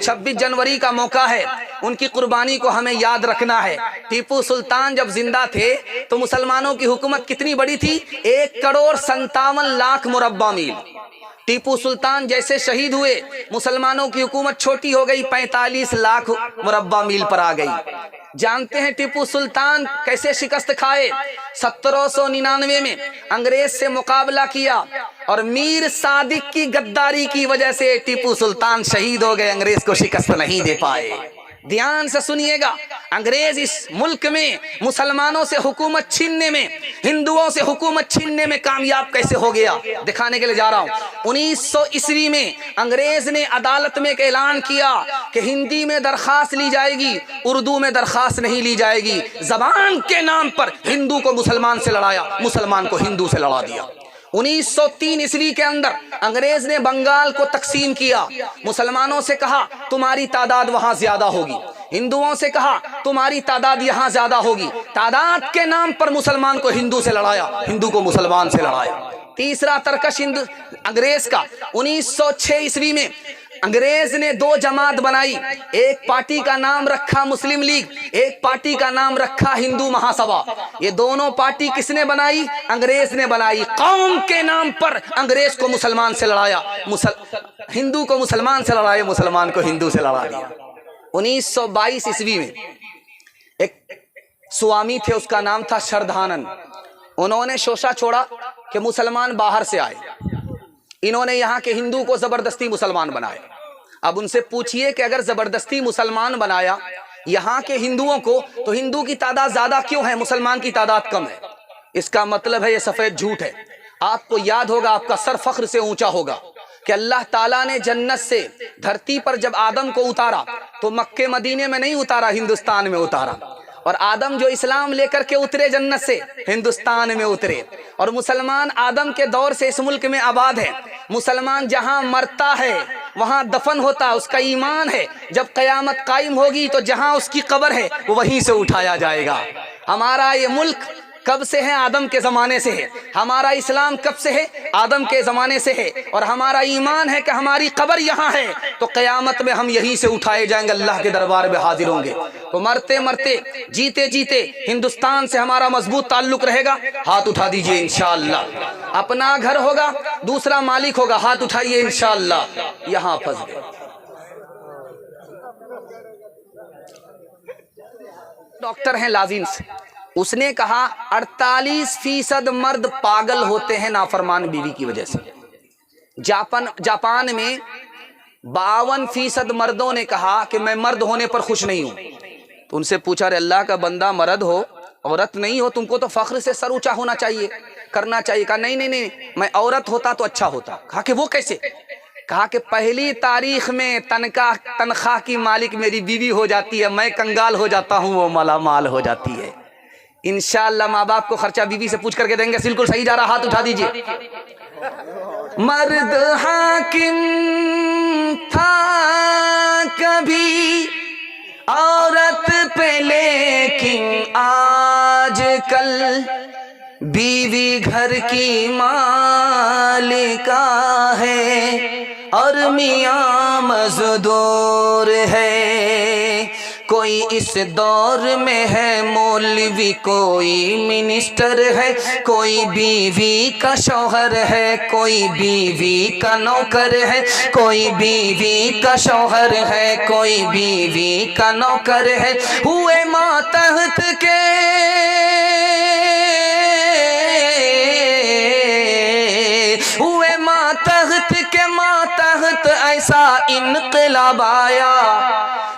26 जनवरी का मौका है, उनकी कुर्बानी को हमें याद रखना है। टीपू सुल्तान जब जिंदा थे तो मुसलमानों की हुकूमत कितनी बड़ी थी? 1,57,00,000 मुरब्बा मील। टीपू सुल्तान जैसे शहीद हुए, मुसलमानों की हुकूमत छोटी हो गई, 45 लाख मुरब्बा मील पर आ गई। जानते हैं टीपू सुल्तान कैसे शिकस्त खाए? 1799 में अंग्रेज से मुकाबला किया और मीर सादिक की गद्दारी की वजह से टीपू सुल्तान शहीद हो गए, अंग्रेज को शिकस्त नहीं दे पाए। ध्यान से सुनिएगा, अंग्रेज इस मुल्क में मुसलमानों से हुकूमत छीनने में, हिंदुओं से हुकूमत छीनने में कामयाब कैसे हो गया, दिखाने के लिए जा रहा हूं। 1900 ईस्वी में अंग्रेज ने अदालत में एक ऐलान किया कि हिंदी में दरखास्त ली जाएगी, उर्दू में दरखास्त नहीं ली जाएगी। जबान के नाम पर हिंदू को मुसलमान से लड़ाया, मुसलमान को हिंदू से लड़ा दिया। 1903 ईस्वी के अंदर अंग्रेज ने बंगाल को तकसीम किया। मुसलमानों से कहा तुम्हारी तादाद वहां ज्यादा होगी, हिंदुओं से कहा तुम्हारी तादाद यहाँ ज्यादा होगी। तादाद के नाम पर मुसलमान को हिंदू से लड़ाया, हिंदू को मुसलमान से लड़ाया। तीसरा तरकश अंग्रेज का 1906 ईस्वी में अंग्रेज ने 2 जमात बनाई। एक पार्टी का नाम रखा मुस्लिम लीग, एक पार्टी का नाम रखा हिंदू महासभा। ये दोनों पार्टी किसने बनाई? अंग्रेज ने बनाई। कौम के नाम पर अंग्रेज को मुसलमान से लड़ाया, हिंदू को मुसलमान से लड़ाया, मुसलमान को हिंदू से लड़ा दिया। 1922 ईस्वी में एक स्वामी थे, उसका नाम था शरधानन। उन्होंने शोषा छोड़ा कि मुसलमान बाहर से आए, इन्होंने यहाँ के हिंदू को जबरदस्ती मुसलमान बनाए। अब उनसे पूछिए कि अगर जबरदस्ती मुसलमान बनाया यहाँ के हिंदुओं को, तो हिंदू की तादाद ज्यादा क्यों है, मुसलमान की तादाद कम है? इसका मतलब है ये सफेद झूठ है। आपको याद होगा, आपका सर फख्र से ऊंचा होगा कि अल्लाह ताला ने जन्नत से धरती पर जब आदम को उतारा तो मक्के मदीने में नहीं उतारा, हिंदुस्तान में उतारा। और आदम जो इस्लाम लेकर के उतरे जन्नत से, हिंदुस्तान में उतरे। और मुसलमान आदम के दौर से इस मुल्क में आबाद है। मुसलमान जहां मरता है वहां दफन होता है, उसका ईमान है जब कयामत कायम होगी तो जहां उसकी कब्र है वो वहीं से उठाया जाएगा। हमारा ये मुल्क कब से है? आदम के ज़माने से है। हमारा इस्लाम कब से है? आदम के ज़माने से है। और हमारा ईमान है कि हमारी कब्र यहाँ है तो क़यामत में हम यहीं से उठाए जाएंगे, अल्लाह के दरबार में हाजिर होंगे। तो मरते मरते जीते जीते हिंदुस्तान से हमारा मजबूत ताल्लुक़ रहेगा। हाथ उठा दीजिए इंशाअल्लाह। अपना घर होगा, दूसरा मालिक होगा, हाथ उठाइए इंशाअल्लाह। यहाँ फंस गए। डॉक्टर हैं लाजिन्स, उसने कहा 48% मर्द पागल होते हैं नाफरमान बीवी की वजह से। जापान में 52% मर्दों ने कहा कि मैं मर्द होने पर खुश नहीं हूं। तो उनसे पूछा, अरे अल्लाह का बंदा, मर्द हो औरत नहीं हो, तुमको तो फख्र से सर ऊंचा होना चाहिए, करना चाहिए। कहा नहीं नहीं नहीं, मैं औरत होता तो अच्छा होता। कहा कि वो कैसे? कहा कि पहली तारीख में तनख्वाह की मालिक मेरी बीवी हो जाती है, मैं कंगाल हो जाता हूं, वो माला माल हो जाती है। इंशाअल्लाह माँ बाप को खर्चा बीवी से पूछ करके देंगे। बिल्कुल सही जा रहा, हाथ उठा दीजिए। मर्द हाकिम था कभी औरत पे, लेकिन आज कल बीवी घर की मालिका है और मियाँ मजदूर है। कोई इस दौर में है मौलवी, कोई मिनिस्टर है, कोई बीवी का शौहर है, कोई बीवी का नौकर है, कोई बीवी का शौहर है, कोई बीवी का नौकर है। हुए मातहत के मातहत ऐसा इनकलाब आया।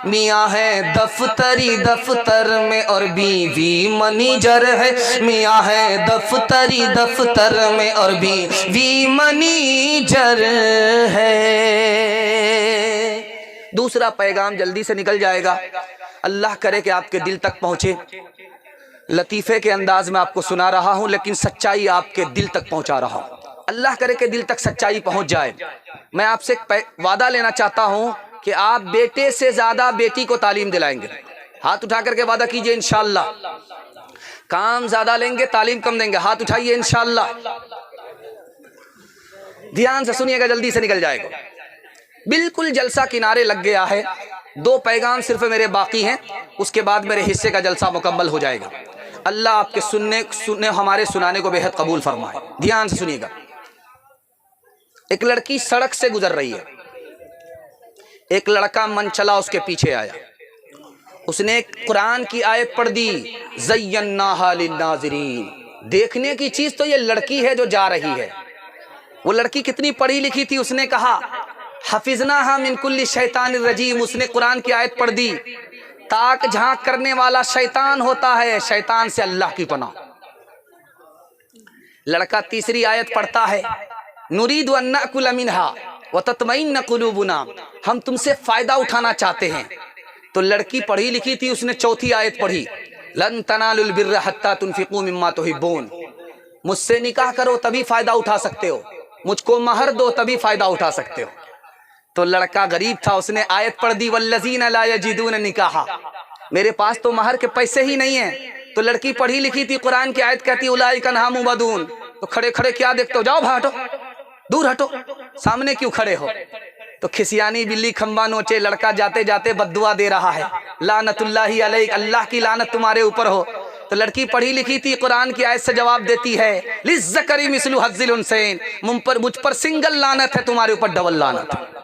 मियाँ है दफ्तरी दफ्तर में और बीवी मनीजर है, मियाँ है दफ्तरी दफ्तर में और बीवी मनीजर है। दूसरा पैगाम जल्दी से निकल जाएगा, अल्लाह करे कि आपके दिल तक पहुँचे। लतीफ़े के अंदाज में आपको सुना रहा हूँ, लेकिन सच्चाई आपके दिल तक पहुँचा रहा हूँ। अल्लाह करे कि दिल तक सच्चाई पहुँच जाए। मैं आपसे वादा लेना चाहता हूँ कि आप बेटे से ज़्यादा बेटी को तालीम दिलाएंगे। हाथ उठा करके वादा कीजिए इंशाअल्लाह। काम ज़्यादा लेंगे, तालीम कम देंगे। हाथ उठाइए इंशाअल्लाह। ध्यान से सुनिएगा, जल्दी से निकल जाएगा। بالکل جلسہ کنارے لگ گیا ہے، 2 پیغام صرف میرے باقی ہیں، اس کے بعد میرے حصے کا جلسہ مکمل ہو جائے گا۔ اللہ آپ کے سننے ہمارے سنانے کو بے حد قبول فرمائے۔ دھیان سے سنیے گا۔ ایک لڑکی سڑک سے گزر رہی ہے، ایک لڑکا من چلا اس کے پیچھے آیا، اس نے قرآن کی آیت پڑھ دی، زیناہا للناظرین۔ دیکھنے کی چیز تو یہ لڑکی ہے جو جا رہی ہے۔ وہ لڑکی کتنی پڑھی لکھی تھی، اس نے کہا حفظناہا من کل شیطان الرجیم، اس نے قرآن کی آیت پڑھ دی، تاک جھانک کرنے والا شیطان ہوتا ہے، شیطان سے اللہ کی پناہ۔ لڑکا تیسری آیت پڑھتا ہے، نرید ان نأکل منہا وتطمئن قلوبنا، ہم تم سے فائدہ اٹھانا چاہتے ہیں۔ تو لڑکی پڑھی لکھی تھی، اس نے چوتھی آیت پڑھی، لن تنالوا البر حتی تنفقوا مما تحبون، مجھ سے نکاح کرو تبھی فائدہ اٹھا سکتے ہو، مجھ کو مہر دو تبھی فائدہ اٹھا سکتے ہو۔ تو لڑکا غریب تھا، اس نے آیت پڑھ دی، والذین لا یجدون نکاحا، میرے پاس تو مہر کے پیسے ہی نہیں ہیں۔ تو لڑکی پڑھی لکھی تھی، قرآن کی آیت کہتی اولئک عنہا مبعدون، تو کھڑے کھڑے کیا دیکھتے ہو، جاؤ باہر ہٹو، دور ہٹو، سامنے کیوں کھڑے ہو۔ تو کھسیانی بلی کھمبا نوچے، لڑکا جاتے جاتے بد دعا دے رہا ہے، لعنت اللہ علیک، اللہ کی لعنت تمہارے اوپر ہو۔ تو لڑکی پڑھی لکھی تھی، قرآن کی آیت سے جواب دیتی ہے، للذکر مثل حظ الانثیین، مجھ پر سنگل لعنت ہے، تمہارے اوپر ڈبل لعنت ہے۔